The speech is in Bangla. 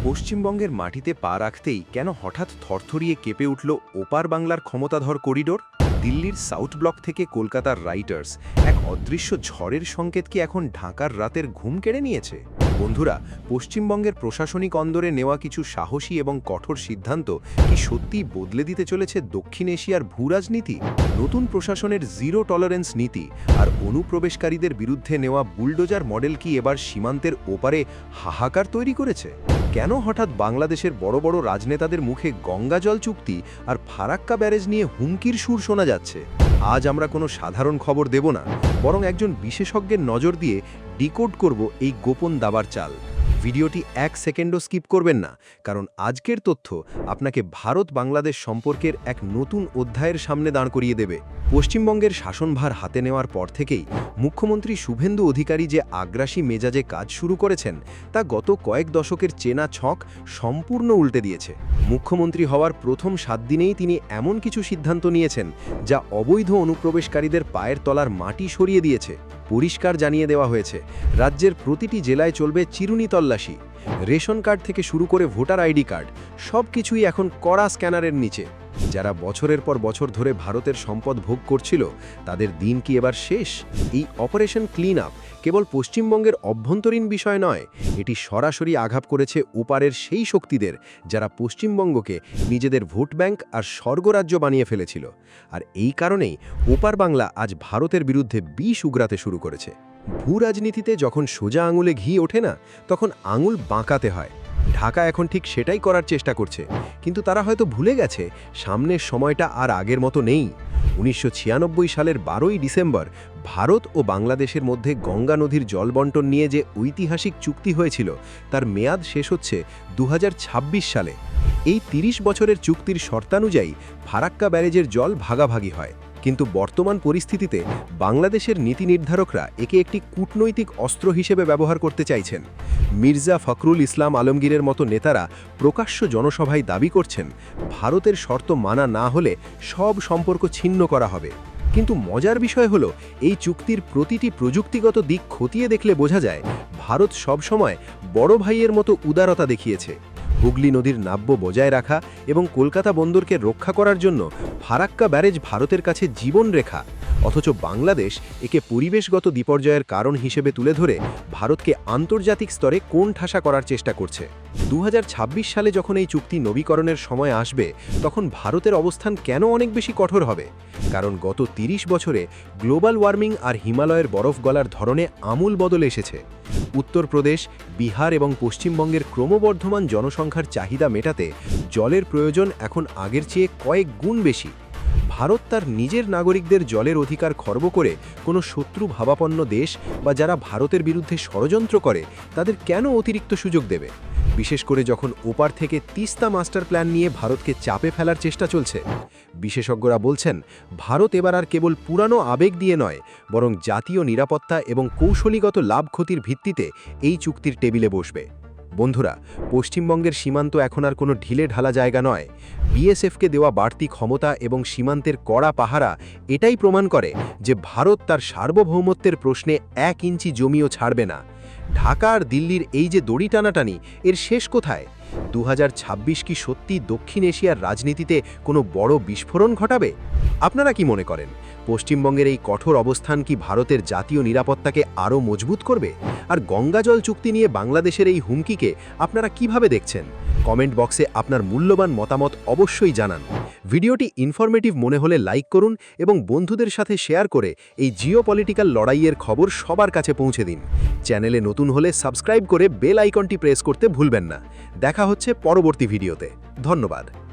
পশ্চিমবঙ্গের মাটিতে পা রাখতেই কেন হঠাৎ থরথরিয়ে কেঁপে উঠল ওপার বাংলার ক্ষমতাধর করিডোর? দিল্লির সাউথ ব্লক থেকে কলকাতার রাইটার্স এক অদৃশ্য ঝড়ের সংকেত কি এখন ঢাকার রাতের ঘুম কেড়ে নিয়েছে? বন্ধুরা, পশ্চিমবঙ্গের প্রশাসনিক অন্দরে নেওয়া কিছু সাহসী এবং কঠোর সিদ্ধান্ত কি সত্যিই বদলে দিতে চলেছে দক্ষিণ এশিয়ার ভূরাজনীতি? নতুন প্রশাসনের জিরো টলারেন্স নীতি আর অনুপ্রবেশকারীদের বিরুদ্ধে নেওয়া বুলডোজার মডেল কি এবার সীমান্তের ওপারে হাহাকার তৈরি করেছে? কেন হঠাৎ বাংলাদেশের বড় বড় রাজনেতাদের মুখে গঙ্গা জল চুক্তি আর ফারাক্কা ব্যারেজ নিয়ে হুমকির সুর শোনা যাচ্ছে? আজ আমরা কোনো সাধারণ খবর দেব না, বরং একজন বিশেষজ্ঞের নজর দিয়ে ডিকোড করব এই গোপন দাবার চাল। ভিডিওটি এক সেকেন্ডও স্কিপ করবেন না, কারণ আজকের তথ্য আপনাকে ভারত বাংলাদেশ সম্পর্কের এক নতুন অধ্যায়ের সামনে দাঁড় করিয়ে দেবে। পশ্চিমবঙ্গের শাসনভার হাতে নেওয়ার পর থেকেই মুখ্যমন্ত্রী শুভেন্দু অধিকারী যে আগ্রাসী মেজাজে কাজ শুরু করেছেন, তা গত কয়েক দশকের চেনা ছক সম্পূর্ণ উল্টে দিয়েছে। মুখ্যমন্ত্রী হওয়ার প্রথম 7 দিনেই তিনি এমন কিছু সিদ্ধান্ত নিয়েছেন যা অবৈধ অনুপ্রবেশকারীদের পায়ের তলার মাটি সরিয়ে দিয়েছে। পরিষ্কার জানিয়ে দেওয়া হয়েছে, রাজ্যের প্রতিটি জেলায় চলবে চিরুনি তল্লাশি। রেশন কার্ড থেকে শুরু করে ভোটার আইডি কার্ড, সব কিছুই এখন কড়া স্ক্যানারের নিচে। যারা বছরের পর বছর ধরে ভারতের সম্পদ ভোগ করছিল, তাদের দিন কি এবার শেষ? এই অপারেশন ক্লিন আপ কেবল পশ্চিমবঙ্গের অভ্যন্তরীণ বিষয় নয়, এটি সরাসরি আঘাত করেছে ওপারের সেই শক্তিদের যারা পশ্চিমবঙ্গকে নিজেদের ভোট ব্যাংক আর স্বর্গরাজ্য বানিয়ে ফেলেছিল। আর এই কারণেই ওপার বাংলা আজ ভারতের বিরুদ্ধে বিষ উগরাতে শুরু করেছে। ভূরাজনীতিতে যখন সোজা আঙুলে ঘি ওঠে না, তখন আঙুল বাঁকাতে হয়। ঢাকা এখন ঠিক সেটাই করার চেষ্টা করছে, কিন্তু তারা হয়তো ভুলে গেছে সামনের সময়টা আর আগের মতো নেই। 1996 সালের 12ই ডিসেম্বর ভারত ও বাংলাদেশের মধ্যে গঙ্গা নদীর জল বন্টন নিয়ে যে ঐতিহাসিক চুক্তি হয়েছিল, তার মেয়াদ শেষ হচ্ছে 2026 সালে। এই 30 বছরের চুক্তির শর্তানুযায়ী ফারাক্কা ব্যারেজের জল ভাগাভাগি হয়, কিন্তু বর্তমান পরিস্থিতিতে বাংলাদেশের নীতি নির্ধারকরা একে একটি কূটনৈতিক অস্ত্র হিসেবে ব্যবহার করতে চাইছেন। মির্জা ফখরুল ইসলাম আলমগীরের মতো নেতারা প্রকাশ্য জনসভায় দাবি করছেন, ভারতের শর্ত মানা না হলে সব সম্পর্ক ছিন্ন করা হবে। কিন্তু মজার বিষয় হলো, এই চুক্তির প্রতিটি প্রযুক্তিগত দিক খতিয়ে দেখলে বোঝা যায়, ভারত সবসময় বড় ভাইয়ের মতো উদারতা দেখিয়েছে। হুগলি নদীর নাব্য বজায় রাখা এবং কলকাতা বন্দরকে রক্ষা করার জন্য ফারাক্কা ব্যারেজ ভারতের কাছে জীবনরেখা, অথচ বাংলাদেশ একে পরিবেশগত বিপর্যয়ের কারণ হিসেবে তুলে ধরে ভারতকে আন্তর্জাতিক স্তরে কোণঠাসা করার চেষ্টা করছে। 2026 সালে যখন এই চুক্তি নবীকরণের সময় আসবে, তখন ভারতের অবস্থান কেন অনেক বেশি কঠোর হবে? কারণ গত 30 বছরে গ্লোবাল ওয়ার্মিং আর হিমালয়ের বরফ গলার ধরনে আমূল বদল এসেছে। উত্তরপ্রদেশ, বিহার এবং পশ্চিমবঙ্গের ক্রমবর্ধমান জনসংখ্যার চাহিদা মেটাতে জলের প্রয়োজন এখন আগের চেয়ে কয়েক গুণ বেশি। ভারত তার নিজের নাগরিকদের জলের অধিকার খর্ব করে কোনো শত্রু ভাবাপন্ন দেশ বা যারা ভারতের বিরুদ্ধে ষড়যন্ত্র করে, তাদের কেন অতিরিক্ত সুযোগ দেবে? বিশেষ করে যখন ওপার থেকে তিস্তা মাস্টার প্ল্যান নিয়ে ভারতকে চাপে ফেলার চেষ্টা চলছে। বিশেষজ্ঞরা বলছেন, ভারত এবার আর কেবল পুরানো আবেগ দিয়ে নয়, বরং জাতীয় নিরাপত্তা এবং কৌশলীগত লাভ ক্ষতির ভিত্তিতে এই চুক্তির টেবিলে বসবে। বন্ধুরা, পশ্চিমবঙ্গের সীমান্ত এখন আর কোনো ঢিলে ঢালা জায়গা নয়। বিএসএফকে দেওয়া বাড়তি ক্ষমতা এবং সীমান্তের কড়া পাহারা এটাই প্রমাণ করে যে ভারত তার সার্বভৌমত্বের প্রশ্নে 1 ইঞ্চি জমিও ছাড়বে না। ঢাকা আর দিল্লির এই যে দড়ি টানাটানি, এর শেষ কোথায়? 2026 কি সত্যি দক্ষিণ এশিয়ার রাজনীতিতে কোনো বড় বিস্ফোরণ ঘটাবে? আপনারা কি মনে করেন, পশ্চিমবঙ্গের এই কঠোর অবস্থান কি ভারতের জাতীয় নিরাপত্তাকে আরও মজবুত করবে? আর গঙ্গা জল চুক্তি নিয়ে বাংলাদেশের এই হুমকিকে আপনারা কিভাবে দেখছেন? কমেন্ট বক্সে আপনার মূল্যবান মতামত অবশ্যই জানান। ভিডিওটি ইনফরমেটিভ মনে হলে লাইক করুন এবং বন্ধুদের সাথে শেয়ার করে এই জিওপলিটিক্যাল লড়াইয়ের খবর সবার কাছে পৌঁছে দিন। চ্যানেলে নতুন হলে সাবস্ক্রাইব করে বেল আইকনটি প্রেস করতে ভুলবেন না। দেখা হচ্ছে পরবর্তী ভিডিওতে। ধন্যবাদ।